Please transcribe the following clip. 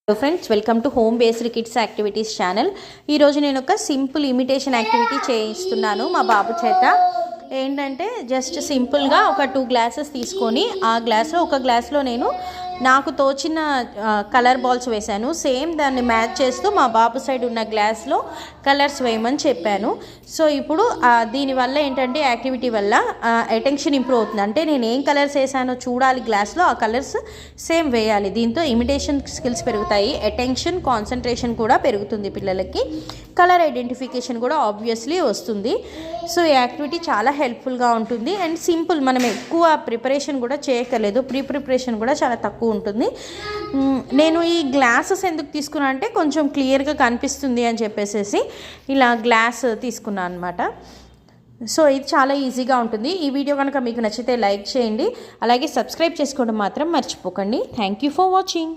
Hello friends, welcome to home based kids activities channel. ఈరోజు నేను ఒక సింపుల్ ఇమిటేషన్ యాక్టివిటీ చేయిస్తున్నాను మా బాబు చేత. ఏంటంటే జస్ట్ సింపుల్గా ఒక 2 గ్లాసెస్ తీసుకొని ఆ గ్లాస్లో ఒక గ్లాస్లో నేను నాకు తోచిన కలర్ బాల్స్ వేశాను. సేమ్ దాన్ని మ్యాచ్ చేస్తూ మా బాబు సైడ్ ఉన్న గ్లాస్లో కలర్స్ వేయమని చెప్పాను. సో ఇప్పుడు దీనివల్ల ఏంటంటే యాక్టివిటీ వల్ల అటెన్షన్ ఇంప్రూవ్ అవుతుంది. అంటే నేను ఏం కలర్స్ వేసానో చూడాలి గ్లాస్లో, ఆ కలర్స్ సేమ్ వేయాలి. దీంతో ఇమిటేషన్ స్కిల్స్ పెరుగుతాయి, అటెన్షన్ కాన్సన్ట్రేషన్ కూడా పెరుగుతుంది పిల్లలకి. కలర్ ఐడెంటిఫికేషన్ కూడా ఆబ్వియస్లీ వస్తుంది. సో ఈ యాక్టివిటీ చాలా హెల్ప్ఫుల్గా ఉంటుంది అండ్ సింపుల్. మనం ఎక్కువ ప్రిపరేషన్ కూడా చేయక్కర్లేదు, ప్రిపరేషన్ కూడా చాలా తక్కువ ఉంటుంది. నేను ఈ గ్లాసెస్ ఎందుకు తీసుకున్నా అంటే కొంచెం క్లియర్గా కనిపిస్తుంది అని చెప్పేసి ఇలా గ్లాస్ తీసుకున్నాను అనమాట. సో ఇది చాలా ఈజీగా ఉంటుంది. ఈ వీడియో కనుక మీకు నచ్చితే లైక్ చేయండి, అలాగే సబ్స్క్రైబ్ చేసుకోవడం మాత్రం మర్చిపోకండి. Thank you for watching.